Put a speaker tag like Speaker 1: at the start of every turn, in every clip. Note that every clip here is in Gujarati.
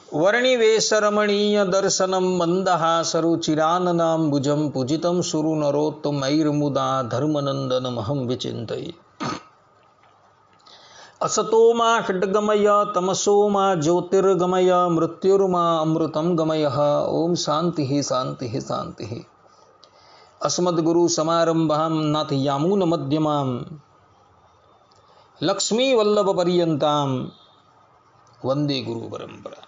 Speaker 1: वर्णिवेशरमणीय दर्शनम मंदहासरुचिराननाम्बुजं पूजितं सुरनरोत्तमैर्मुदा धर्मनंदनमहं विचिन्तये। असतो मा षड्गमय तमसो मा ज्योतिर्गमय मृत्युर्मा अमृतं गमय। ओम शांति शांति शांति। अस्मद्गुरु समारंभां नाथ यामून मध्यमां लक्ष्मी वल्लभ पर्यंतां वंदे गुरु परंपरा।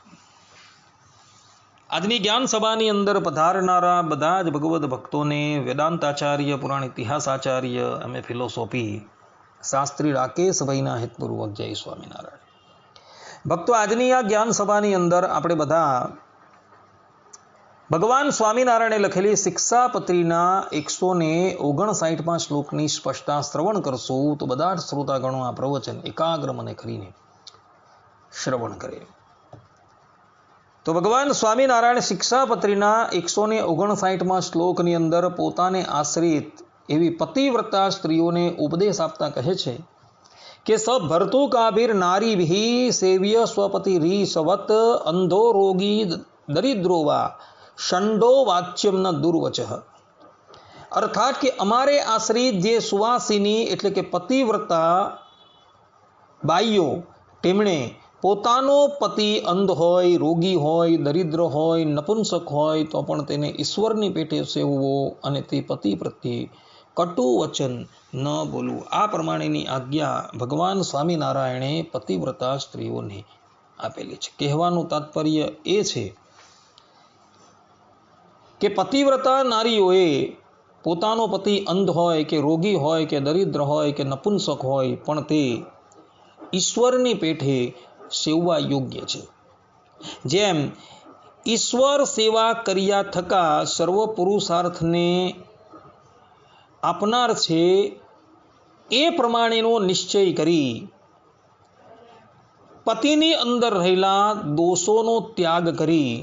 Speaker 1: આજની જ્ઞાન સભાની અંદર પધારનારા બધા જ ભગવદ ભક્તોને વેદાંતાચાર્ય પુરાણ ઇતિહાસ આચાર્ય અમે ફિલોસોફી શાસ્ત્રી રાકેશભાઈના હિતપૂર્વક જય સ્વામિનારાયણ। ભક્તો, આજની આ જ્ઞાન સભાની અંદર આપણે બધા ભગવાન સ્વામિનારાયણે લખેલી શિક્ષાપત્રીના 159મા શ્લોકની સ્પષ્ટતા શ્રવણ કરશું તો બધા જ શ્રોતાગણો આ પ્રવચન એકાગ્ર મને કરીને શ્રવણ કરે। તો ભગવાન સ્વામિનારાયણ શિક્ષાપત્રીના 159મા શ્લોકની અંદર પોતાને આશ્રિત એવી પતિવ્રતા સ્ત્રીઓને ઉપદેશ આપતા કહે છે કે સ ભર્તુકાભિર નારીભિ સેવ્ય સ્વપતિ રીસવત અંધો રોગી દરિદ્રો વા ષંડો વાચ્યમ ન દુર્વચઃ। અર્થાત કે અમારે આશ્રિત જે સુવાસિની એટલે કે પતિવ્રતા બાઈઓ, તેમણે પોતાનો પતિ અંધ હોય, રોગી હોય, દરિદ્ર હોય, નપુંસક હોય તો પણ તેને ઈશ્વરની પેટે સેવવો અને તે પતિ પ્રત્યે કટુ વચન ન બોલવું, આ પ્રમાણેની આજ્ઞા ભગવાન સ્વામિનારાયણે પતિવ્રતા સ્ત્રીઓને આપેલી છે। કહેવાનું તાત્પર્ય એ છે કે પતિવ્રતા નારીઓએ પોતાનો પતિ અંધ હોય કે રોગી હોય કે દરિદ્ર હોય કે નપુંસક હોય પણ તે ઈશ્વરની પેઠે સેવવા યોગ્ય છે। જેમ ઈશ્વર સેવા કર્યા થકા સર્વ પુરુષાર્થને આપનાર છે એ પ્રમાણેનો નિશ્ચય કરી પતિની અંદર રહેલા દોષોનો ત્યાગ કરી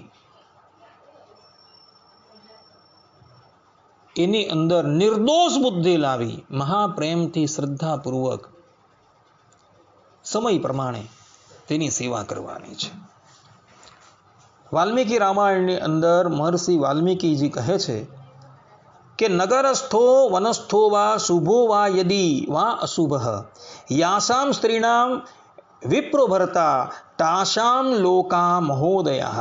Speaker 1: એની અંદર નિર્દોષ બુદ્ધિ લાવી મહાપ્રેમથી શ્રદ્ધાપૂર્વક સમય પ્રમાણે તેની સેવા કરવાની છે। વાલ્મીકી રામાયણની અંદર મહર્ષિ વાલ્મીકીજી કહે છે કે નગરસ્થો વનસ્થો વા શુભો વા યદી વા અશુભઃ યાસામ સ્ત્રીણામ વિપ્રોભરતા તાસામ લોકા મહોદયઃ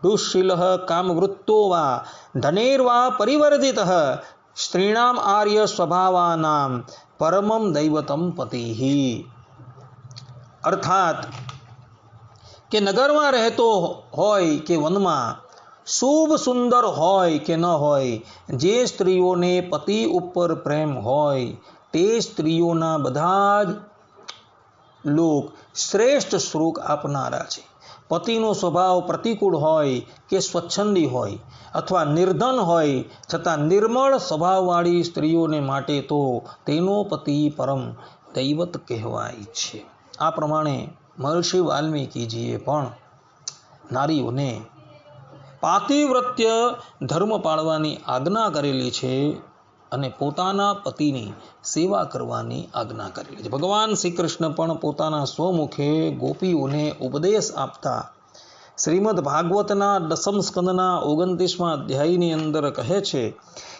Speaker 1: દુઃશીલઃ કામવૃત્તો વા ધનેર્વા પરિવર્ધિતઃ સ્ત્રીણામ આર્ય સ્વભાવાનામ પરમમ દૈવતમ પતિઃ। અર્થાત કે નગરમાં રહેતો હોય કે વનમાં, શુભ સુંદર હોય કે ન હોય, જે સ્ત્રીઓને પતિ ઉપર પ્રેમ હોય તે સ્ત્રીઓના બધા જ લોક શ્રેષ્ઠ સુખ આપનારા છે। પતિનો સ્વભાવ પ્રતિકૂળ હોય કે સ્વચ્છંદી હોય અથવા નિર્ધન હોય છતાં નિર્મળ સ્વભાવવાળી સ્ત્રીઓને માટે તો તેનો પતિ પરમ દૈવત કહેવાય છે। આ પ્રમાણે મહર્ષિ વાલ્મીકીજીએ પણ નારીઓને પાતિવ્રત્ય ધર્મ પાળવાની આજ્ઞા કરેલી છે અને પોતાના પતિની સેવા કરવાની આજ્ઞા કરેલી છે। ભગવાન શ્રી કૃષ્ણ પણ પોતાના સ્વમુખે ગોપીઓને ઉપદેશ આપતા શ્રીમદ ભાગવતના 10મ સ્કંદના 29મા અધ્યાયની અંદર કહે છે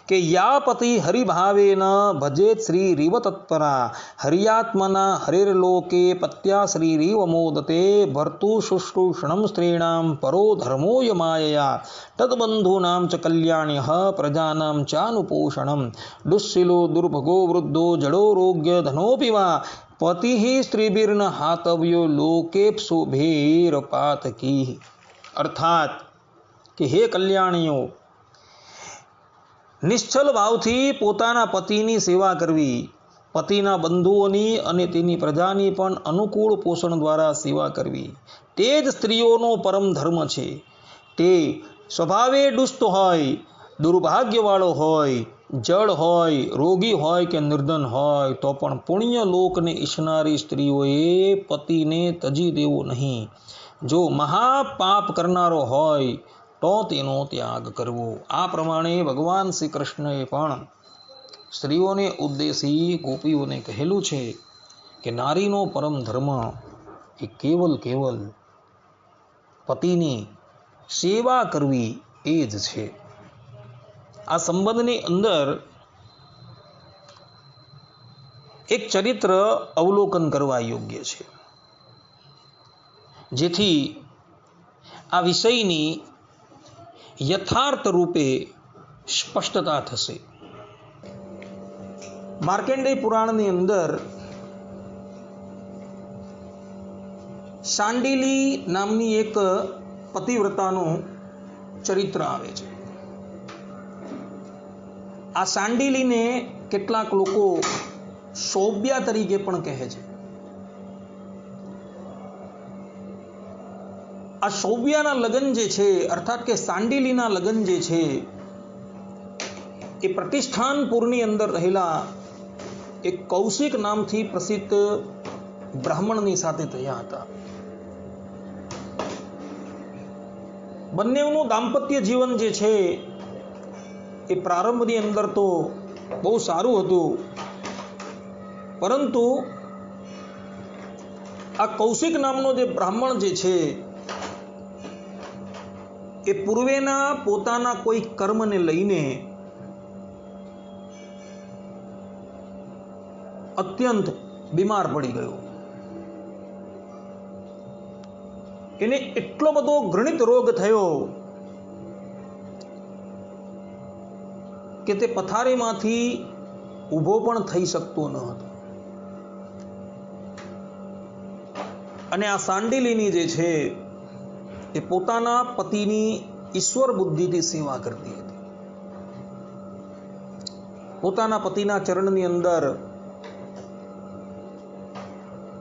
Speaker 1: કે યા પતિ હરિભાવેન ભજેત શ્રી રીવ તત્પરા હરિયાત્મના હરિર્લોકે પત્યા શ્રી રીવ મોદતે ભર્તુ શુશ્રૂષણમ સ્ત્રીણામ પરો ધર્મોય માયયા તદબંધૂનામ ચ કલ્યાણ્યઃ પ્રજાનામ ચાનુપોષણમ દુઃશીલો દુર્ભગો વૃદ્ધો જડોરોગ્ય ધનોપી વા પતિઃ સ્ત્રીભિર્ન હાતવ્યો લોકેપ્સુભેર પાતકી। અર્થાત કે હે કલ્યાણીઓ, નિશ્ચલ ભાવથી પોતાના પતિની સેવા કરવી, પતિના બંધુઓની અને તેની પ્રજાની પણ અનુકૂળ પોષણ દ્વારા સેવા કરવી તે જ સ્ત્રીઓનો પરમ ધર્મ છે। તે સ્વભાવે દુષ્ટ હોય, દુર્ભાગ્યવાળો હોય, જળ હોય, રોગી હોય કે નિર્ધન હોય તો પણ પુણ્ય લોકને ઈચ્છનારી સ્ત્રીઓએ પતિને તજી દેવો નહીં। જો મહાપાપ કરનારો હોય તો તેનો ત્યાગ કરવો। આ પ્રમાણે ભગવાન શ્રી કૃષ્ણએ પણ સ્ત્રીઓને ઉદ્દેશી ગોપીઓને કહેલું છે કે નારીનો પરમ ધર્મ એ કેવલ પતિની સેવા કરવી એ જ છે. આ સંબંધની અંદર એક ચરિત્ર અવલોકન કરવા યોગ્ય છે, જેથી આ વિષયની યથાર્થ રૂપે સ્પષ્ટતા થશે. માર્કંડેય પુરાણની અંદર શાંડિલી નામની એક પતિવ્રતાનું ચરિત્ર આવે છે. આ શાંડિલીને કેટલાક લોકો સૌભ્યા તરીકે પણ કહે છે. આ સૌભ્યાના લગ્ન જે છે, અર્થાત કે શાંડિલીના લગ્ન જે છે, એ પ્રતિષ્ઠાનપુરની અંદર રહેલા એક કૌશિક નામથી પ્રસિદ્ધ બ્રાહ્મણની સાથે થયા હતા. બંનેનું દાંપત્ય જીવન જે છે એ પ્રારંભની અંદર તો બહુ સારું હતું, પરંતુ આ કૌશિક નામનો જે બ્રાહ્મણ જે છે એ પૂર્વેના પોતાના કોઈ કર્મને લઈને અત્યંત બીમાર પડી ગયો. એને એટલો બધો ઘૃણિત રોગ થયો કે તે પથારીમાંથી ઊભો પણ થઈ શકતો ન હતો. અને આ શાંડિલીની જે છે એ પોતાના પતિની ઈશ્વર બુદ્ધિથી સેવા કરતી હતી. પોતાના પતિના ચરણની અંદર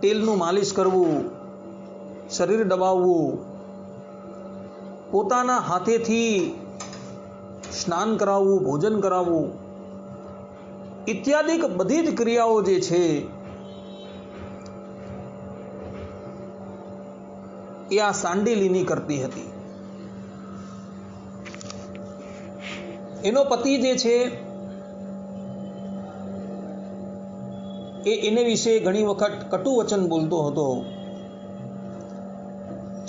Speaker 1: તેલનું માલિશ કરવું, શરીર દબાવવું, પોતાના હાથેથી સ્નાન કરાવવું, ભોજન કરાવવું ઇત્યાદિક બધી જ ક્રિયાઓ જે છે એ આ શાંડિલીની કરતી હતી. એનો પતિ જે છે એ એને વિશે ઘણી વખત કટુ વચન બોલતો હતો,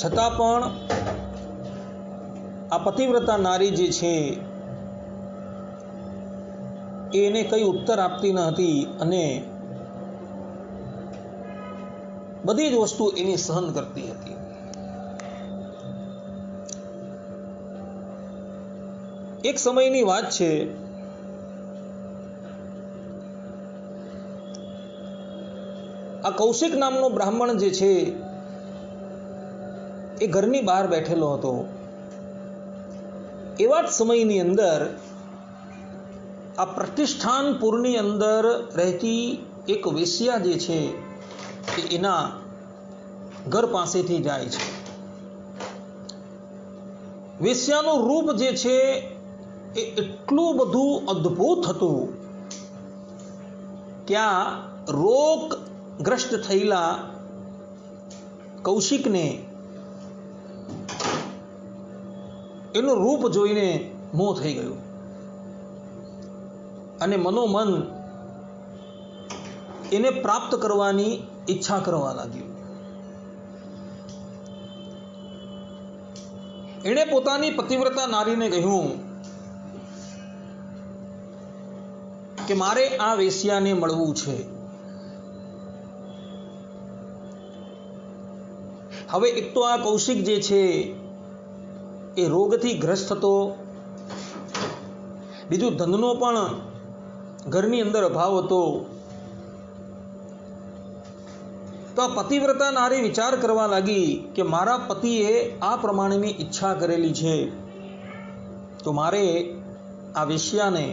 Speaker 1: છતાં પણ આ પતિવ્રતા નારી જે છે એને કઈ ઉત્તર આપતી ન હતી અને બધી જ વસ્તુ એની સહન કરતી હતી. એક સમયની વાત છે, આ કૌશિક નામનો બ્રાહ્મણ જે છે એ ઘરની બહાર બેઠેલો હતો. એવા જ સમયની અંદર આ પ્રતિષ્ઠાનપુરની અંદર રહેતી એક વેશ્યા જે છે એ એના ઘર પાસેથી જાય છે. વેશ્યાનું રૂપ જે છે એ એટલું બધું અદ્ભુત હતું કે આ રોગગ્રસ્ત થયેલા કૌશિકને એનું રૂપ જોઈને મોહ થઈ ગયું અને મનોમન એને પ્રાપ્ત કરવાની ઈચ્છા કરવા લાગ્યું. એણે પોતાની પતિવ્રતા નારીને કહ્યું કે મારે આ વેશ્યાને મળવું છે. હવે એક તો આ કૌશિક જે છે એ રોગથી ગ્રસ્ત હતો, બીજું ધનનો પણ ઘરની અંદર અભાવ હતો. તો આ પતિવ્રતા નારી વિચાર કરવા લાગી કે મારા પતિએ આ પ્રમાણેની ઈચ્છા કરેલી છે, તો મારે આ વેશ્યાને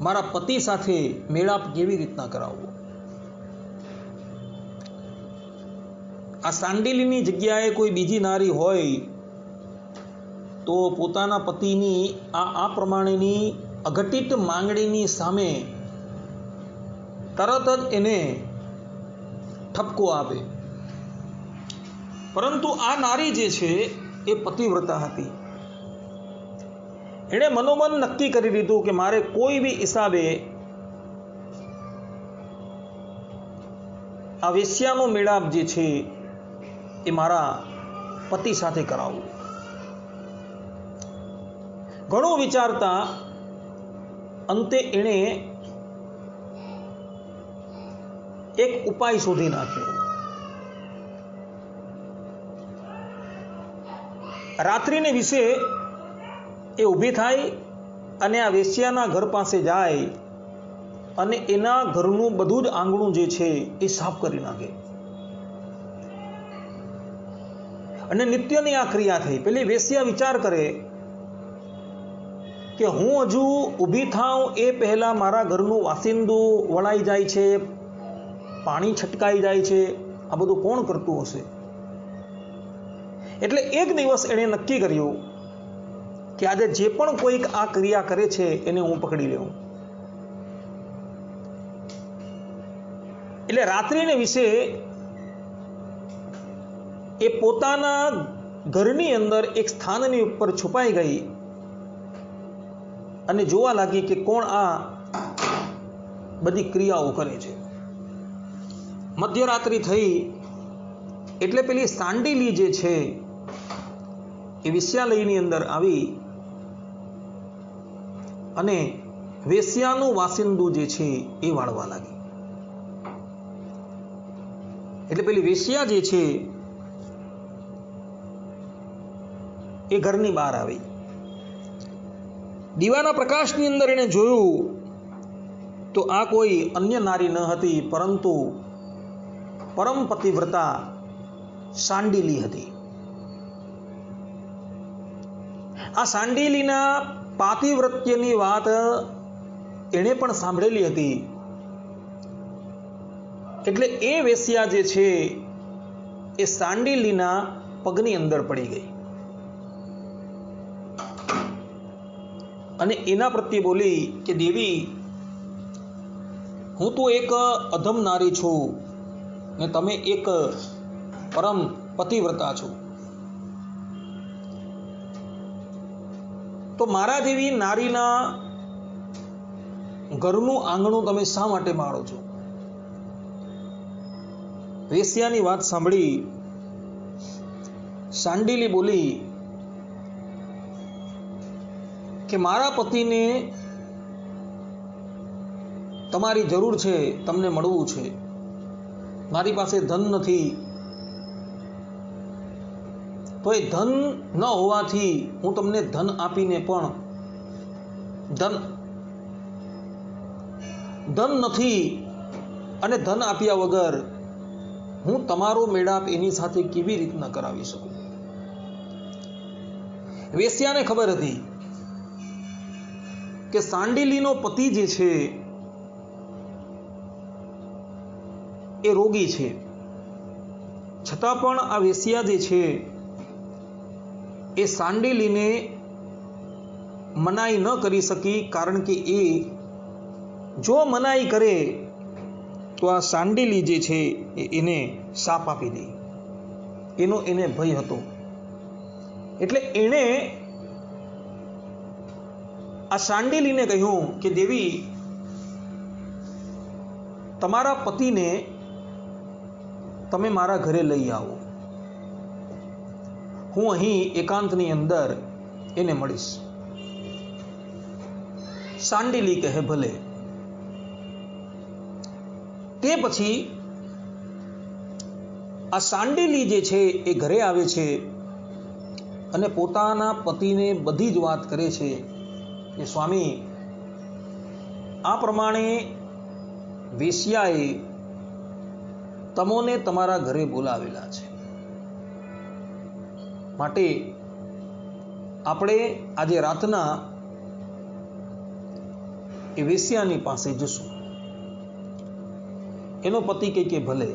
Speaker 1: મારા પતિ સાથે મેળાપ કેવી રીતના કરાવવો. આ શાંડિલીની જગ્યાએ કોઈ બીજી નારી હોય તો પોતાના પતિની આ પ્રમાણેની અઘટિત માંગણીની સામે તરત જ એને ઠપકો આપે, પરંતુ આ નારી જે છે એ પતિવ્રતા હતી. એણે મનોમન નક્કી કરી લીધું કે મારે કોઈ બી હિસાબે આ વેશ્યાનો મેળાપ જે છે એ મારા પતિ સાથે કરાવવું. ઘણું વિચારતા અંતે એણે એક ઉપાય શોધી નાખ્યો. રાત્રિને વિશે એ ઊભી થાય અને આ વેશ્યાના ઘર પાસે જાય અને એના ઘરનું બધું જ આંગણું જે છે એ સાફ કરી નાખે. અને નિત્યની આ ક્રિયા થઈ. પેલી વેશ્યા વિચાર કરે કે હું હજુ ઊભી થાઉં એ પહેલા મારા ઘરનું વાસિંદું વળાઈ જાય છે, પાણી છટકાઈ જાય છે, આ બધું કોણ કરતું હશે? એટલે એક દિવસ એણે નક્કી કર્યું કે આજે જે પણ કોઈક આ ક્રિયા કરે છે એને હું પકડી લઉં. એટલે રાત્રિને વિશે એ પોતાના ઘરની અંદર એક સ્થાનની ઉપર છુપાઈ ગઈ અને જોવા લાગી કે કોણ આ બધી ક્રિયાઓ કરે છે. મધ્યરાત્રિ થઈ એટલે પેલી સાંડીલી જે છે એ વેશ્યાલયની અંદર આવી અને વેશ્યાનું વાસિંદુ જે છે એ વાળવા લાગી. એટલે પેલી વેશ્યા જે છે એ ઘરની બહાર આવી. દીવાના પ્રકાશની અંદર એણે જોયું તો આ કોઈ અન્ય નારી ન હતી, પરંતુ પરમ પતિવ્રતા સાંડીલી હતી. આ સાંડીલીના પાતિવ્રત્યની વાત એણે પણ સાંભળેલી હતી. એટલે એ વેશ્યા જે છે એ સાંડીલીના પગની અંદર પડી ગઈ અને એના પ્રત્યે બોલી કે દેવી, હું તો એક અધમ નારી છું ને તમે એક પરમ પતિવ્રતા છો, તો મારા જેવી નારીના ઘરનું આંગણું તમે શા માટે માળો છો? વેશ્યાની વાત સાંભળી સાંડીલી બોલી કે મારા પતિને તમારી જરૂર છે, તમને મળવું છે. મારી પાસે ધન નથી, તો એ ધન ન હોવાથી હું તમને ધન આપીને પણ ધન નથી, અને ધન આપ્યા વગર હું તમારો મેળાપ એની સાથે કેવી રીતના કરાવી શકું? વેશ્યાને ખબર હતી કે સાંડીલીનો પતિ જે છે એ રોગી છે, છતાં પણ આ વેશ્યા જે છે એ સાંડીલીને મનાઈ ન કરી શકી, કારણ કે એ જો મનાઈ કરે તો આ સાંડીલી જે છે એને શાપ આપી દે, એનો એને ભય હતો. એટલે એણે આ સાંડીલીને કહ્યું કે દેવી, તમારા પતિને તમે મારા ઘરે લઈ આવો, હું અહીં એકાંતની અંદર એને મળીશ. સાંડીલી કહે ભલે. તે પછી આ સાંડીલી જે છે એ ઘરે આવે છે અને પોતાના પતિને બધી જ વાત કરે છે કે સ્વામી, આ પ્રમાણે વેશ્યાએ તમોને તમારા ઘરે બોલાવેલા છે, માટે આપણે આજે રાતના એ વેશ્યાની પાસે જશું. એનો પતિ કહે કે ભલે.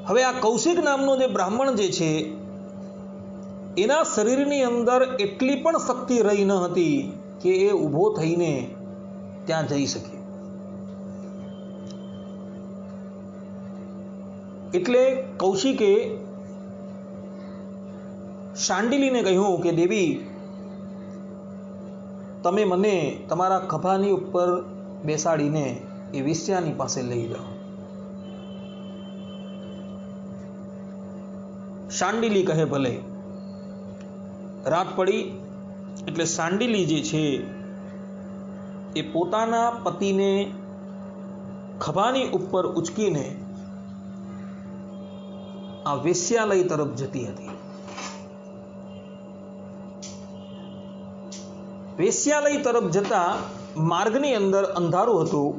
Speaker 1: હવે આ કૌશિક નામનો જે બ્રાહ્મણ જે છે એના શરીરની અંદર એટલી પણ શક્તિ રહી ન હતી કે એ ઊભો થઈને ત્યાં જઈ શકે. એટલે કૌશિકે સાંડીલીને કહ્યું કે દેવી, તમે મને તમારા ખભાની ઉપર બેસાડીને એ વેશ્યાની પાસે લઈ જાઓ. શાંડિલી કહે ભલે. રાત પડી એટલે શાંડિલી જે છે એ પોતાના પતિને ખભાની ઉપર ઉચકીને આ વેશ્યાલય તરફ જતી હતી. વેશ્યાલય તરફ જતા માર્ગની અંદર અંધારું હતું.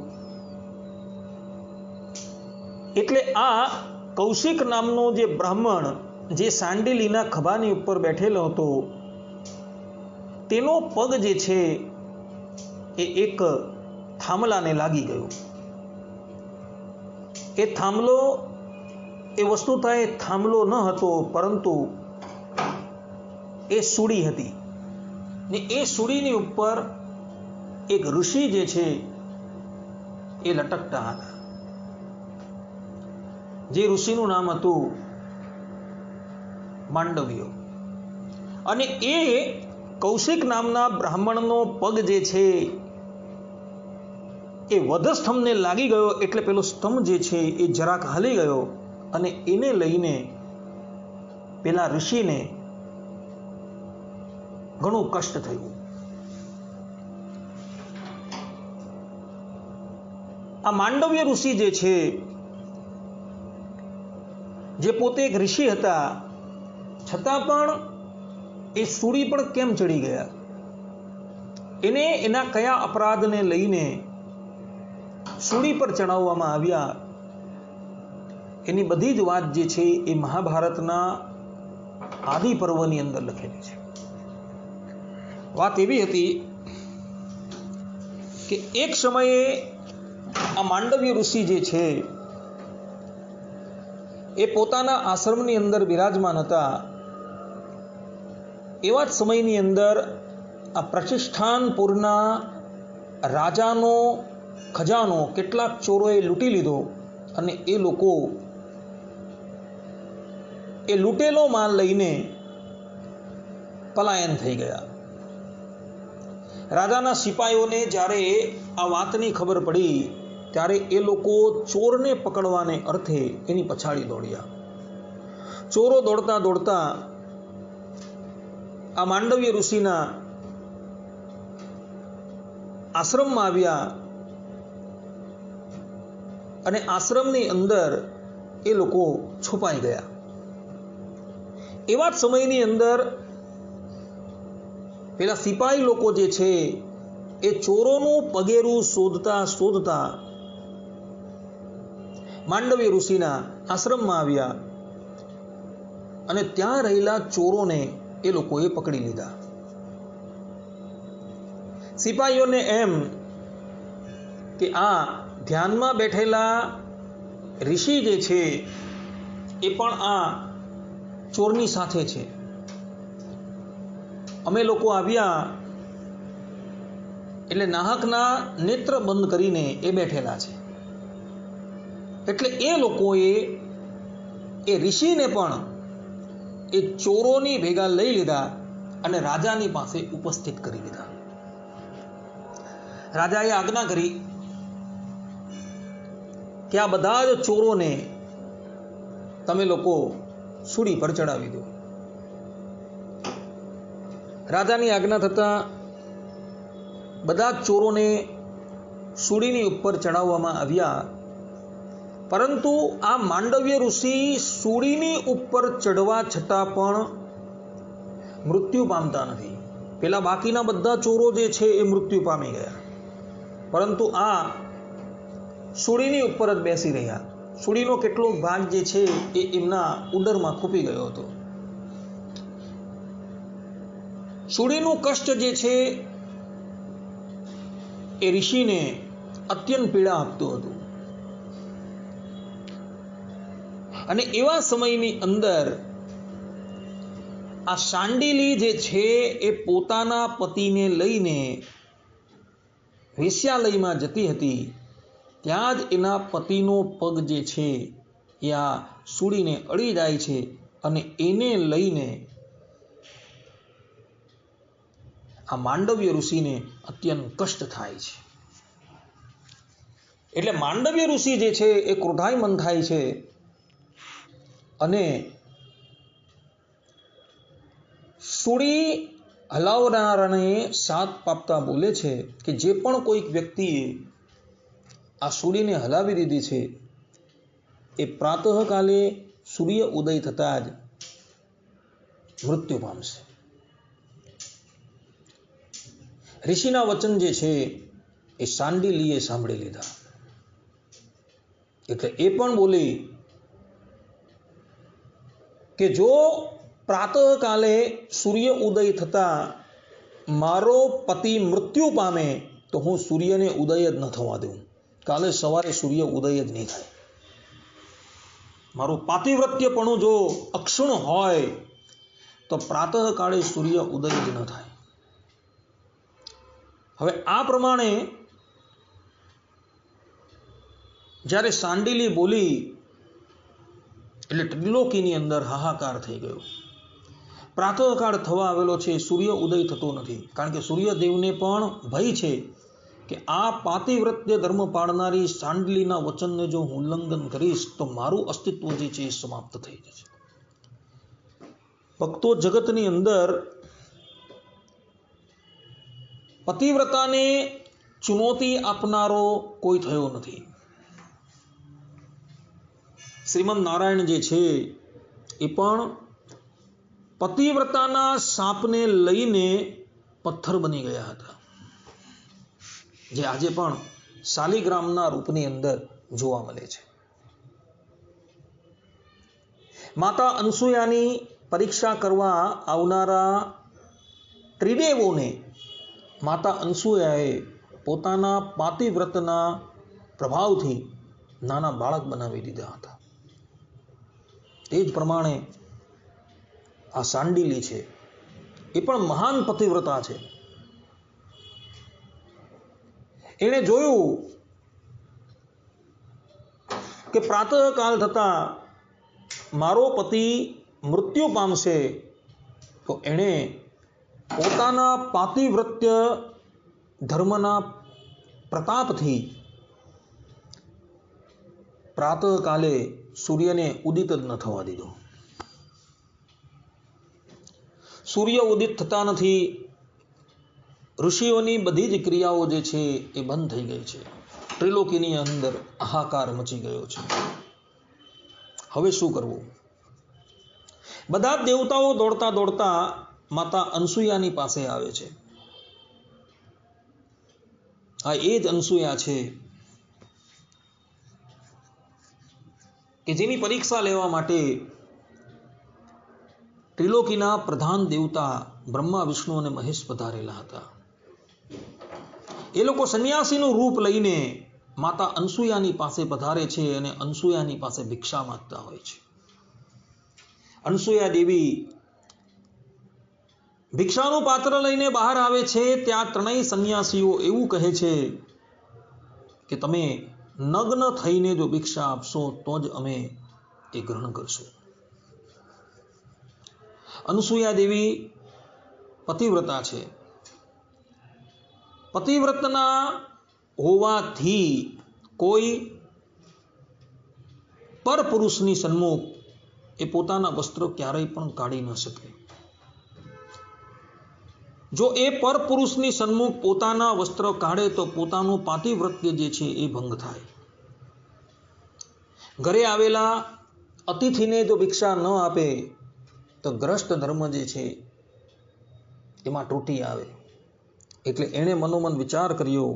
Speaker 1: એટલે આ કૌશિક નામનો જે બ્રાહ્મણ જે શાંડિલીના ખભાની ઉપર બેઠેલો હતો તેનો પગ જે છે એ એક થાંભલાને લાગી ગયો. એ થાંભલો એ વસ્તુતા એ થાંભલો ન હતો, પરંતુ એ સૂડી હતી ને એ સૂડીની ઉપર એક ઋષિ જે છે એ લટકતા હતા. જે ઋષિનું નામ હતું માંડવ્ય. અને એ કૌશિક નામના બ્રાહ્મણનો પગ જે છે એ વધસ્તંભને લાગી ગયો. એટલે પેલો સ્તંભ જે છે એ જરાક હાલી ગયો અને એને લઈને પેલા ઋષિને ઘણું કષ્ટ થયું. આ માંડવ્ય ઋષિ જે છે, જે પોતે એક ઋષિ હતા, છતાં પણ એ સૂડી પર કેમ ચડી ગયા? એને એના કયા અપરાધને લઈને સૂડી પર ચડાવવામાં આવ્યા, એની બધી જ વાત જે છે એ મહાભારતના આદિ પર્વની અંદર લખેલી છે. વાત એવી હતી કે એક સમયે આ માંડવ્ય ઋષિ જે છે એ પોતાના આશ્રમની અંદર બિરાજમાન હતા. એવા જ સમયની અંદર આ પ્રતિષ્ઠાનપુરના રાજાનો ખજાનો કેટલાક ચોરોએ લૂંટી લીધો અને એ લોકો એ લૂંટેલો માલ લઈને પલાયન થઈ ગયા. રાજાના સિપાહીઓને જ્યારે આ વાતની ખબર પડી ત્યારે એ લોકો ચોરને પકડવાને અર્થે એની પછાડી દોડ્યા. ચોરો દોડતા દોડતા આ માંડવ્ય ઋષિના આશ્રમમાં આવ્યા અને આશ્રમની અંદર એ લોકો છુપાઈ ગયા. એવા જ સમયની અંદર પેલા સિપાહી લોકો જે છે એ ચોરોનું પગેરું શોધતા શોધતા માંડવ્ય ઋષિના આશ્રમમાં આવ્યા અને ત્યાં રહેલા ચોરોને એ લોકોએ પકડી લીધા. સિપાહીઓને એમ કે આ ધ્યાનમાં બેઠેલા ઋષિ જે છે એ પણ આ ચોરની સાથે છે. અમે લોકો આવ્યા એટલે નાહકના નેત્ર બંધ કરીને એ બેઠેલા છે. એટલે એ લોકોએ એ ઋષિને પણ એ ચોરોની ભેગા લઈ લીધા અને રાજાની પાસે ઉપસ્થિત કરી દીધા. રાજાએ આજ્ઞા કરી કે આ બધા જ ચોરોને તમે લોકો સૂડી પર ચડાવી દો. રાજાની આજ્ઞા થતાં બધા જ ચોરોને સૂડીની ઉપર ચડાવવામાં આવ્યા. પરંતુ આ માંડવ્ય ઋષિ સૂડીની ઉપર ચડવા છતાં પણ મૃત્યુ પામતા નથી. પેલા બાકીના બધા ચોરો જે છે એ મૃત્યુ પામી ગયા, પરંતુ આ સૂડીની ઉપર જ બેસી રહ્યા. સૂડીનો કેટલોક ભાગ જે છે એ એમના ઉદરમાં ખૂપી ગયો હતો. સૂડીનું કષ્ટ જે છે એ ઋષિને અત્યંત પીડા આપતું હતું. અને એવા સમયની અંદર આ શાંડિલી જે છે એ પોતાના પતિને લઈને વેશ્યાલયમાં જતી હતી. ત્યાં જ એના પતિનો પગ જે છે એ આ સૂડીને અડી જાય છે અને એને લઈને આ માંડવ્ય ઋષિને અત્યંત કષ્ટ થાય છે. એટલે માંડવ્ય ઋષિ જે છે એ ક્રોધાયમન થાય છે અને સુડી હલાવનારાને સાથ પાપતા બોલે છે કે જે પણ કોઈક વ્યક્તિએ આ સુડીને હલાવી દીધી છે એ પ્રાતઃકાલે સૂર્ય ઉદય થતાં જ મૃત્યુ પામશે. ઋષિના વચન જે છે એ શાંડિલીએ સાંભળી લીધા એટલે એ પણ બોલી કે જો પ્રાતઃકાલે સૂર્ય ઉદય થતા મારો પતિ મૃત્યુ પામે તો હું સૂર્યને ઉદય જ ન થવા દઉં. કાલે સવારે સૂર્ય ઉદય જ નહીં થાય. મારું પાતિવ્રત્યપણું જો અક્ષુણ હોય તો પ્રાતઃકાળે સૂર્ય ઉદય જ ન થાય. હવે આ પ્રમાણે જ્યારે શાંડિલી બોલી એટલે ત્રિલોકીની અંદર હાહાકાર થઈ ગયો. પ્રાતઃકાળ થવા આવેલો છે, સૂર્ય ઉદય થતો નથી. કારણ કે સૂર્યદેવને પણ ભય છે કે આ પાતિવ્રત્ય ધર્મ પાળનારી શાંડિલીના વચનને જો હું ઉલ્લંઘન કરીશ તો મારું અસ્તિત્વ જે છે એ સમાપ્ત થઈ જશે. ભક્તો, જગતની અંદર પતિવ્રતાને ચુનૌતી આપનારો કોઈ થયો નથી. શ્રીમદ નારાયણ જે છે એ પણ પતિવ્રતાના સાપને લઈને પથ્થર બની ગયા હતા, જે આજે પણ શાલિગ્રામના રૂપની અંદર જોવા મળે છે. માતા અનસુયાની પરીક્ષા કરવા આવનારા ત્રિદેવોને માતા અનસુયાએ પોતાના પાતિવ્રતના પ્રભાવથી નાના બાળક બનાવી દીધા હતા. તે જ પ્રમાણે આ શાંડિલી છે એ પણ મહાન પતિવ્રતા છે. એણે જોયું કે પ્રાતઃકાલ થતા મારો પતિ મૃત્યુ પામશે તો એણે પોતાના પાતિવ્રત્ય ધર્મના પ્રતાપથી પ્રાતઃકાલે સૂર્યને ઉદિત જ ન થવા દીધો. સૂર્ય ઉદિત થતા નથી. ઋષિઓની બધી જ ક્રિયાઓ જે છે એ બંધ થઈ ગઈ છે. ત્રિલોકીની અંદર હાહાકાર મચી ગયો છે. હવે શું કરવું? બધા જ દેવતાઓ દોડતા દોડતા માતા અનસુયાની પાસે આવે છે. આ એ જ અનસુયા છે કે જેની પરીક્ષા લેવા માટે ત્રિલોકીના પ્રધાન દેવતા બ્રહ્મા, વિષ્ણુ અને મહેશ પધારેલા હતા. એ લોકો સંન્યાસીનું રૂપ લઈને માતા અનસુયાની પાસે પધારે છે અને અનસુયાની પાસે ભિક્ષા માંગતા હોય છે. અનસુયા દેવી ભિક્ષાનું પાત્ર લઈને બહાર આવે છે. ત્યાં ત્રણેય સંન્યાસીઓ એવું કહે છે કે તમે નગ્ન થઈને જો ભિક્ષા આપશો તો જ અમે એ ગ્રહણ કરશું. અનસુયા દેવી પતિવ્રતા છે. પતિવ્રતના હોવાથી કોઈ પરપુરુષની સન્મુખ એ પોતાના વસ્ત્રો ક્યારેય પણ કાઢી ન શકે. જો એ પરપુરુષની સન્મુખ પોતાના વસ્ત્ર કાઢે તો પોતાનું પાતિવ્રત્ય જે છે એ ભંગ થાય. ઘરે આવેલા અતિથિને જો ભિક્ષા ન આપે તો ગ્રસ્ત ધર્મ જે છે એમાં ત્રુટિ આવે. એટલે એણે મનોમન વિચાર કર્યો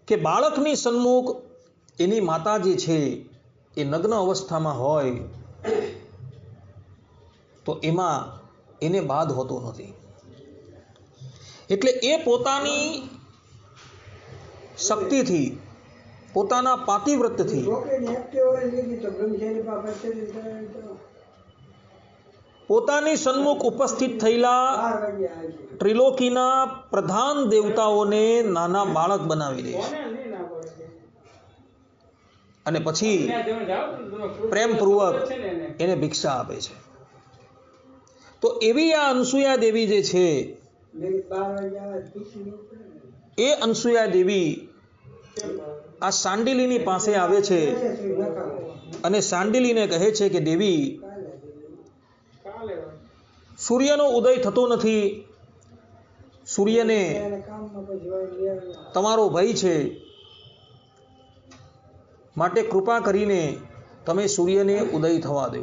Speaker 1: કે બાળકની સન્મુખ એની માતા જે છે એ નગ્ન અવસ્થામાં હોય તો એમાં એને બાદ હોતો નથી. એટલે એ પોતાની શક્તિથી, પોતાના પાતિવ્રત્યથી પોતાની સન્મુખ ઉપસ્થિત થયેલા ત્રિલોકીના પ્રધાન દેવતાઓને નાના બાળક બનાવી દે છે અને પછી પ્રેમપૂર્વક એને ભિક્ષા આપે છે. તો એવી આ અનસુયા દેવી જે છે એ અનસુયા દેવી આ શાંડિલીની પાસે આવે છે અને શાંડિલીને કહે છે કે દેવી, સૂર્યનો ઉદય થતો નથી, સૂર્યને તમારો ભય છે, માટે કૃપા કરીને તમે સૂર્યને ઉદય થવા દો.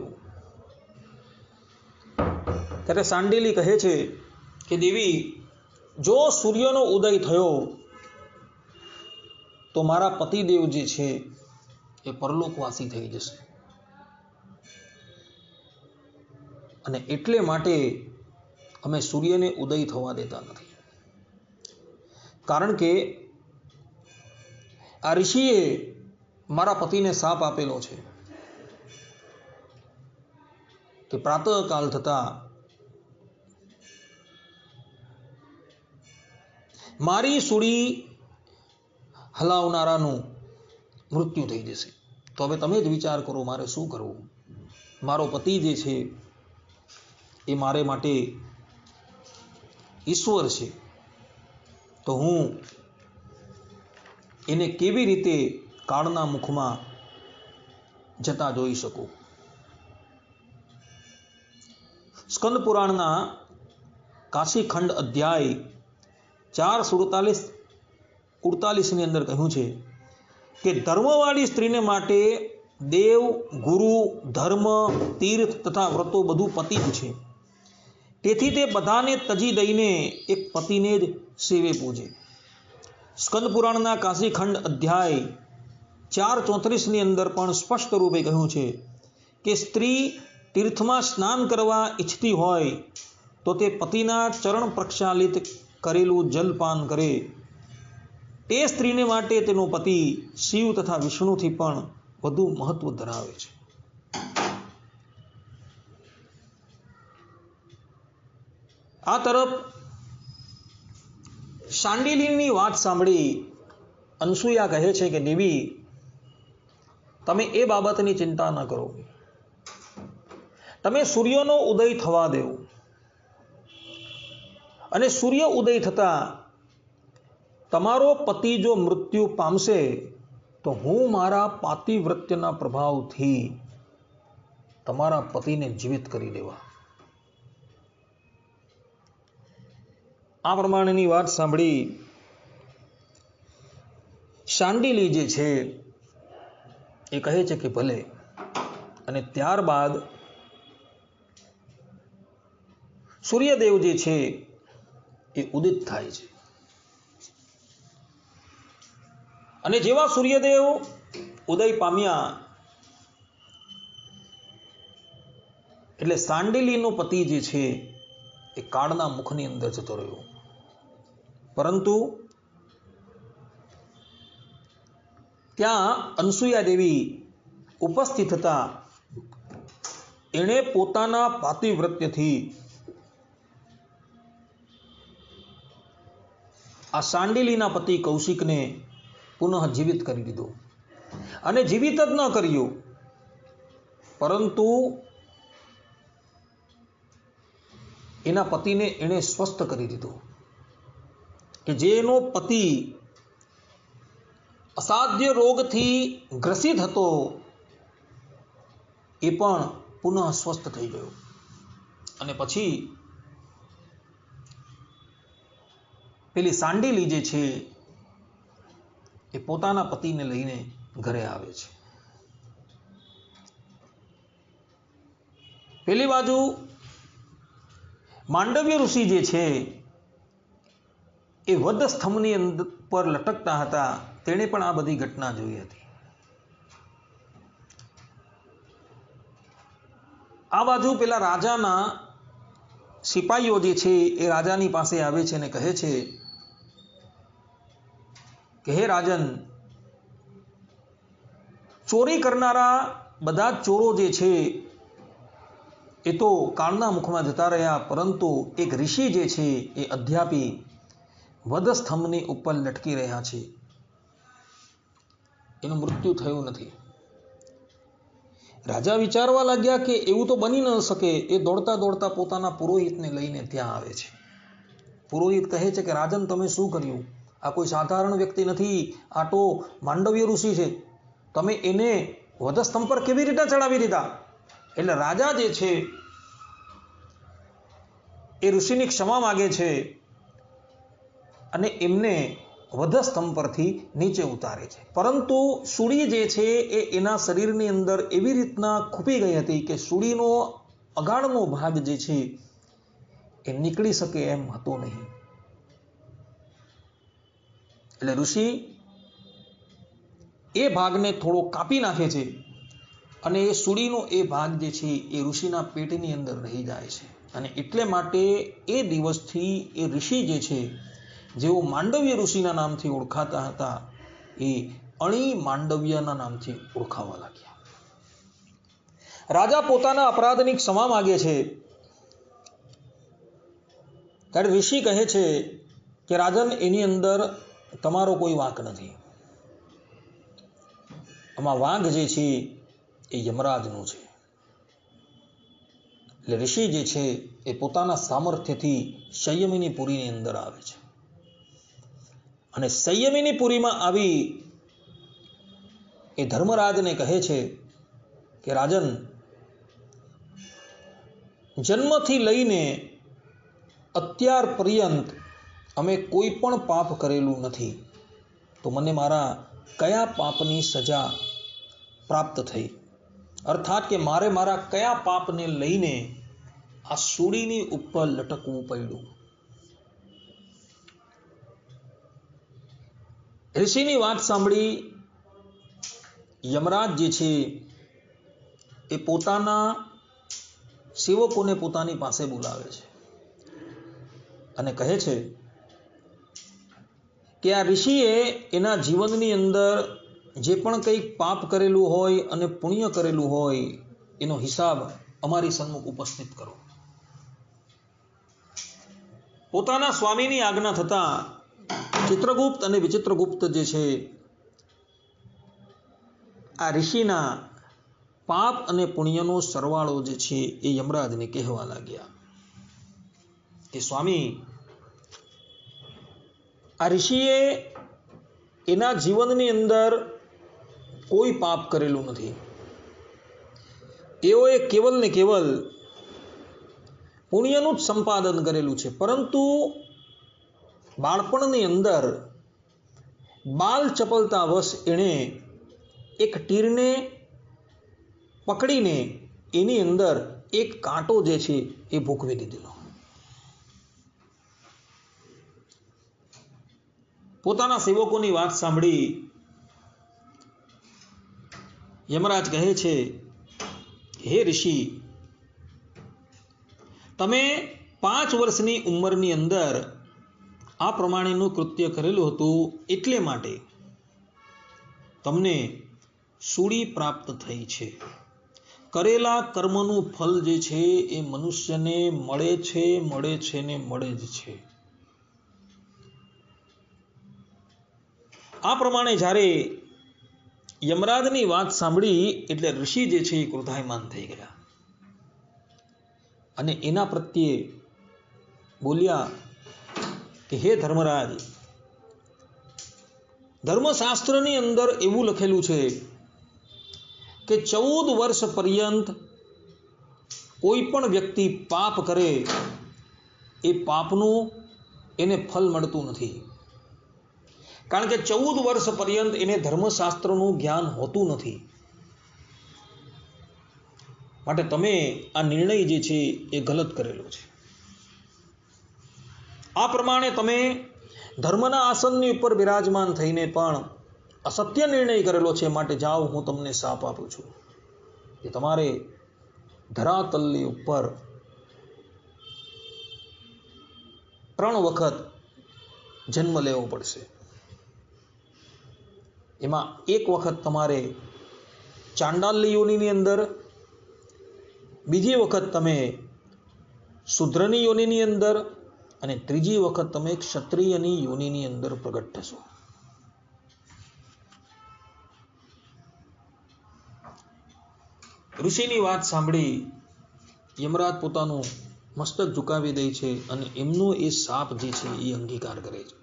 Speaker 1: ત્યારે શાંડિલી કહે છે કે દેવી, જો સૂર્યનો ઉદય થયો તો મારા પતિદેવ જે છે એ પરલોકવાસી થઈ જશે, અને એટલે માટે અમે સૂર્યને ઉદય થવા દેતા નથી. કારણ કે આ ઋષિએ મારા પતિને શાપ આપેલો છે કે પ્રાતઃકાળ થતા મારી સૂડી હલાવનારાનું મૃત્યુ થઈ જશે. તો હવે તમે જ વિચાર કરો મારે શું કરવું. મારો પતિ જે છે એ મારે માટે ઈશ્વર છે, તો હું એને કેવી રીતે કાળના મુખમાં જતા જોઈ શકું. સ્કંદ પુરાણના કાશીખંડ અધ્યાય 4:47-48 ની અંદર કહ્યું છે કે ધર્મવાળી સ્ત્રીને માટે દેવ, ગુરુ, ધર્મ, તીર્થ તથા વ્રતો બધું પતિ જ છે. તેથી તે બધાને તજી દઈને એક પતિને જ સેવે પૂજે. સ્કંદ પુરાણના કાશીખંડ અધ્યાય 4:34 ની અંદર પણ સ્પષ્ટ રૂપે કહ્યું છે કે સ્ત્રી તીર્થમાં સ્નાન કરવા ઈચ્છતી હોય તો તે પતિના ચરણ પ્રક્ષાલિત કરેલું જલપાન કરે. તે સ્ત્રીને માટે તેનો પતિ શિવ તથા વિષ્ણુથી પણ વધુ મહત્વ ધરાવે છે. આ તરફ શાંડિલીની વાત સાંભળી અનસૂયા કહે છે કે દેવી, તમે એ બાબતની ચિંતા ન કરો, તમે સૂર્યનો ઉદય થવા દેવો, અને સૂર્ય ઉદય થતા તમારો પતિ જો મૃત્યુ પામશે તો હું મારા પાતિવ્રત્યના પ્રભાવથી તમારા પતિને જીવિત કરી દેવા. આ પ્રમાણેની વાત સાંભળી શાંડિલી જે છે એ કહે છે કે ભલે. અને ત્યારબાદ સૂર્યદેવ જે છે એ ઉદિત થાય છે. અને જેવા સૂર્યદેવ ઉદય પામ્યા એટલે શાંડિલીનો પતિ જે છે એ કાળના મુખની અંદર જતો રહ્યો. પરંતુ ત્યાં અનસૂયા દેવી ઉપસ્થિત હતા. એણે પોતાના પાતિવ્રત્યથી આ શાંડિલીના પતિ કૌશિકને પુનઃ જીવિત કરી દીધો. અને જીવિત જ ન કર્યો, પરંતુ એના પતિને એણે સ્વસ્થ કરી દીધો. કે જેનો પતિ અસાધ્ય રોગથી ગ્રસિત હતો એ પણ પુનઃ સ્વસ્થ થઈ ગયો. અને પછી પેલી શાંડિલી જે છે એ પોતાના પતિને લઈને ઘરે આવે છે. પેલી બાજુ માંડવ્ય ઋષિ જે છે એ વધસ્તંભની અંદર પર લટકતા હતા. તેણે પણ આ બધી ઘટના જોઈ હતી. આ બાજુ પેલા રાજાના સિપાહીઓ જે છે એ રાજાની પાસે આવે છે અને કહે છે કે હે રાજન, ચોરી કરનારા બધા જ ચોરો જે છે એ તો કાળના મુખમાં જતા રહ્યા, પરંતુ એક ઋષિ જે છે એ અધ્યાપી વધસ્તંભની ઉપર લટકી રહ્યા છે, એનું મૃત્યુ થયું નથી. રાજા વિચારવા લાગ્યા કે એવું તો બની ન શકે. એ દોડતા દોડતા પોતાના પુરોહિતને લઈને ત્યાં આવે છે. પુરોહિત કહે છે કે રાજન, તમે શું કર્યું? આ કોઈ સાધારણ વ્યક્તિ નથી, આ તો માંડવ્ય ઋષિ છે. તમે એને વધસ્તંભ પર કેવી રીતે ચડાવી દીધા? એટલે રાજા જે છે એ ઋષિની ક્ષમા માગે છે અને એમને વધસ્તંભ પરથી નીચે ઉતારે છે. પરંતુ શૂળી જે છે એ એના શરીરની અંદર એવી રીતના ખૂપી ગઈ હતી કે શૂળીનો અગાડનો ભાગ જે છે એ નીકળી શકે એમ હતો નહીં. એટલે ઋષિ એ ભાગને થોડો કાપી નાખે છે અને એ શૂળીનો એ ભાગ જે છે એ ઋષિના પેટની અંદર રહી જાય છે. અને એટલે માટે એ દિવસથી એ ઋષિ જે છે, જેઓ માંડવ્ય ઋષિના નામથી ઓળખાતા હતા, એ અણી માંડવ્યના નામથી ઓળખાવા લાગ્યા. રાજા પોતાના અપરાધની ક્ષમા માગે છે ત્યારે ઋષિ કહે છે કે રાજન, એની અંદર તમારો કોઈ વાંક નથી. આમાં વાંક જે છે એ યમરાજનું છે. એટલે ઋષિ જે છે એ પોતાના સામર્થ્યથી સંયમિની પુરીની અંદર આવે છે અને સંયમિની પુરીમાં આવી એ ધર્મરાજને કહે છે કે રાજન, જન્મથી લઈને અત્યાર પર્યંત અમે કોઈ પણ પાપ કરેલું નથી, તો મને મારા કયા પાપની સજા પ્રાપ્ત થઈ? અર્થાત કે મારે મારા કયા પાપને લઈને આ શૂળીની ઉપર લટકવું પડ્યું? ઋષિની વાત સાંભળી યમરાજ જે છે એ પોતાના સેવકોને પોતાની પાસે બોલાવે છે અને કહે છે કે આ ઋષિએ એના જીવનની અંદર જે પણ કંઈક પાપ કરેલું હોય અને પુણ્ય કરેલું હોય એનો હિસાબ અમારી સન્મુખ ઉપસ્થિત કરો. પોતાના સ્વામીની આજ્ઞા થતા ચિત્રગુપ્ત અને વિચિત્રગુપ્ત જે છે આ ઋષિના પાપ અને પુણ્યનો સરવાળો જે છે એ યમરાજને કહેવા લાગ્યા કે સ્વામી, આ ઋષિએ એના જીવનની અંદર કોઈ પાપ કરેલું નથી. તેઓએ કેવલ ને કેવલ પુણ્યનું જ સંપાદન કરેલું છે. પરંતુ બાળપણની અંદર બાલ ચપલતા વશ એણે એક તીરને પકડીને એની અંદર એક કાંટો જે છે એ ભૂકવી દીધેલો. પોતાના સેવકોની વાત સાંભળી યમરાજ કહે છે, હે ઋષિ, તમે 5 વર્ષની ઉંમરની અંદર આ પ્રમાણેનું કૃત્ય કરેલું હતું, એટલે માટે તમને શૂળી પ્રાપ્ત થઈ છે. કરેલા કર્મનું ફળ જે છે એ મનુષ્યને મળે છે ને મળે જ છે. આ પ્રમાણે જ્યારે યમરાજની વાત સાંભળી એટલે ઋષિ જે છે એ ક્રોધાયમાન થઈ ગયા અને એના પ્રત્યે બોલ્યા કે હે ધર્મરાજ, ધર્મશાસ્ત્રની અંદર એવું લખેલું છે કે 14 વર્ષ પર્યંત કોઈ પણ વ્યક્તિ પાપ કરે એ પાપનું એને ફળ મળતું નથી. કારણ કે 14 વર્ષ પર્યંત એને ધર્મશાસ્ત્રનું જ્ઞાન હોતું નથી. માટે તમે આ નિર્ણય જે છે એ ગલત કરેલો છે. આ પ્રમાણે તમે ધર્મના આસનની ઉપર બિરાજમાન થઈને પણ અસત્ય નિર્ણય કરેલો છે. માટે જાઓ, હું તમને શાપ આપું છું કે તમારે ધરાતલની ઉપર 3 વખત જન્મ લેવો પડશે. એમાં 1 વખત તમારે ચાંડાલની યોનિની અંદર, બીજી વખત તમે શુદ્રની યોનિની અંદર અને ત્રીજી વખત તમે ક્ષત્રિયની યોનિની અંદર પ્રગટ થશો. ઋષિની વાત સાંભળી યમરાજ પોતાનું મસ્તક ઝુકાવી દે છે અને એમનો એ શાપ જે છે એ અંગીકાર કરે છે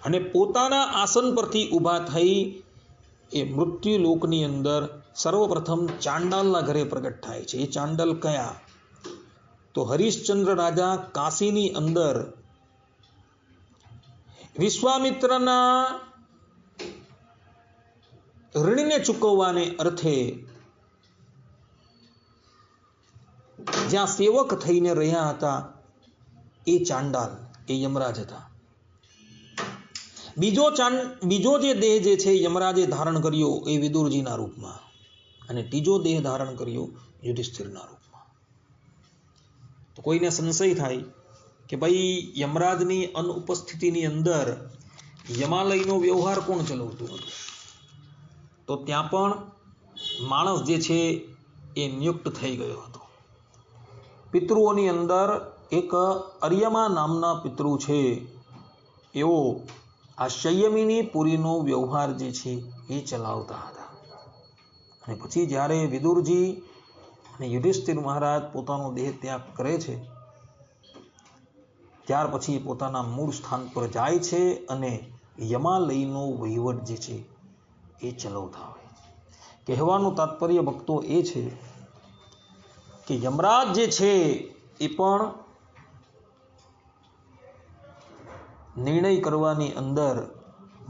Speaker 1: અને પોતાના આસન પરથી ઊભા થઈ એ મૃત્યુ લોકની અંદર સર્વપ્રથમ ચાંડાલના ઘરે પ્રગટ થાય છે. એ ચાંડાલ કયા? તો હરિશ્ચંદ્ર રાજા કાશીની અંદર વિશ્વામિત્રના ઋણને ચૂકવવાને અર્થે જ્યાં સેવક થઈને રહ્યા હતા એ ચાંડાલ, એ યમરાજ હતા. બીજો જે દેહ જે છે યમરાજે ધારણ કર્યો એ વિદુરજીના રૂપમાં, અને ત્રીજો દેહ ધારણ કર્યો યુધિષ્ઠિરના રૂપમાં. તો કોઈને સંશય થાય કે ભાઈ યમરાજની અનુપસ્થિતિની અંદર યમાલયનો વ્યવહાર કોણ ચલાવતું હતું? તો ત્યાં પણ માણસ જે છે એ નિયુક્ત થઈ ગયો હતો. પિતૃઓની અંદર એક અર્યમા નામના પિતૃ છે, એઓ આ સંયમિની પુરીનો વ્યવહાર જે છે એ ચલાવતા હતા. અને પછી જ્યારે વિદુરજી અને યુધિષ્ઠિર મહારાજ પોતાનો દેહ ત્યાગ કરે છે, ત્યાર પછી પોતાના મૂળ સ્થાન પર જાય છે અને યમાલયનો વહીવટ જે છે એ ચલાવતા હોય. કહેવાનું તાત્પર્ય ભક્તો એ છે કે યમરાજ જે છે એ પણ નિર્ણય કરવાની અંદર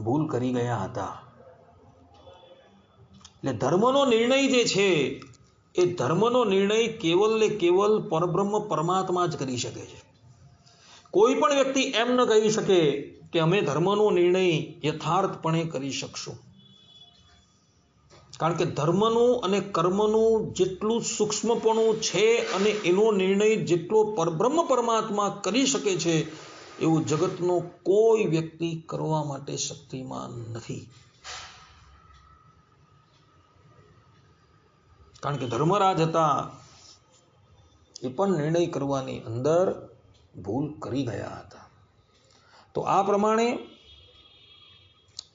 Speaker 1: ભૂલ કરી ગયા હતા. એટલે ધર્મનો નિર્ણય જે છે એ ધર્મનો નિર્ણય કેવલ ને કેવલ પરબ્રહ્મ પરમાત્મા જ કરી શકે છે. કોઈ પણ વ્યક્તિ એમ ન કહી શકે કે અમે ધર્મનો નિર્ણય યથાર્થપણે કરી શકશું. કારણ કે ધર્મનું અને કર્મનું જેટલું સૂક્ષ્મપણું છે અને એનો નિર્ણય જેટલો પરબ્રહ્મ પરમાત્મા કરી શકે છે એવું જગતનો કોઈ વ્યક્તિ કરવા માટે શક્તિમાન નથી. કારણ કે ધર્મરાજ હતા એ પણ નિર્ણય કરવાની અંદર ભૂલ કરી ગયા હતા. તો આ પ્રમાણે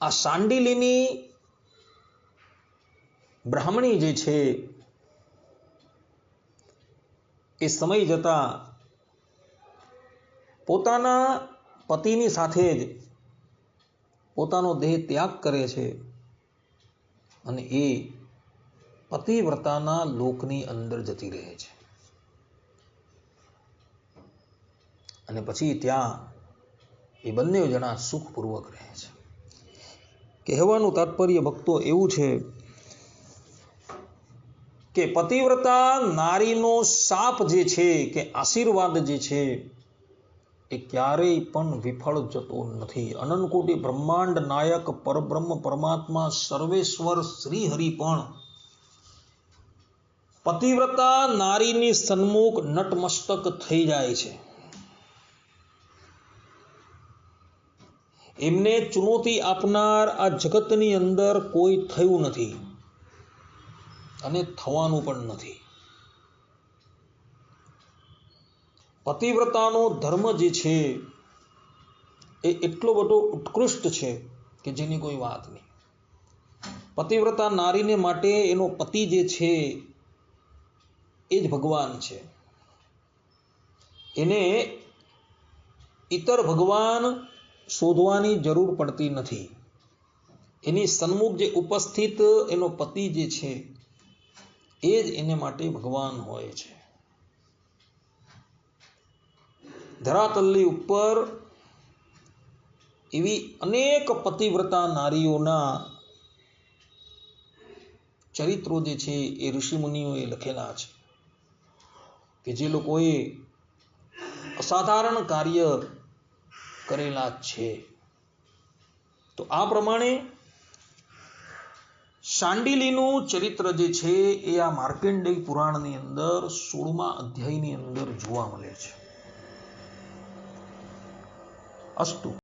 Speaker 1: આ શાંડિલીની બ્રાહ્મણી જે છે એ સમય જતા પોતાના પતિની સાથે જ પોતાનો દેહ ત્યાગ કરે છે અને એ પતિવ્રતાના લોકની અંદર જતી રહે છે. અને પછી ત્યાં એ બંને જણા સુખપૂર્વક રહે છે. કહેવાનું તાત્પર્ય ભક્તો એવું છે કે પતિવ્રતા નારીનો શાપ જે છે કે આશીર્વાદ જે છે એ ક્યારેય પણ વિફળ જતો નથી. અનંતકોટી બ્રહ્માંડ નાયક પરબ્રહ્મ પરમાત્મા સર્વેશ્વર શ્રી હરિ પણ પતિવ્રતા નારીની સન્મુખ નતમસ્તક થઈ જાય છે. એમને ચુનૌતી આપનાર આ જગતની અંદર કોઈ થયું નથી અને થવાનું પણ નથી. પતિવ્રતાનો ધર્મ જે છે એ એટલો બધો ઉત્કૃષ્ટ છે કે જેની કોઈ વાત નહીં. પતિવ્રતા નારીને માટે એનો પતિ જે છે એ જ ભગવાન છે. એને ઇતર ભગવાન શોધવાની જરૂર પડતી નથી. એની સન્મુખ જે ઉપસ્થિત એનો પતિ જે છે એ જ એને માટે ભગવાન હોય છે. ધરાતલની ઉપર એવી અનેક પતિવ્રતા નારીઓના ચરિત્રો જે છે એ ઋષિમુનિઓએ લખેલા છે કે જે લોકોએ અસાધારણ કાર્ય કરેલા છે. તો આ પ્રમાણે શાંડિલીનું ચરિત્ર જે છે એ આ માર્કંડેય પુરાણની અંદર 16મા અધ્યાયની અંદર જોવા મળે છે. અસ્તુ.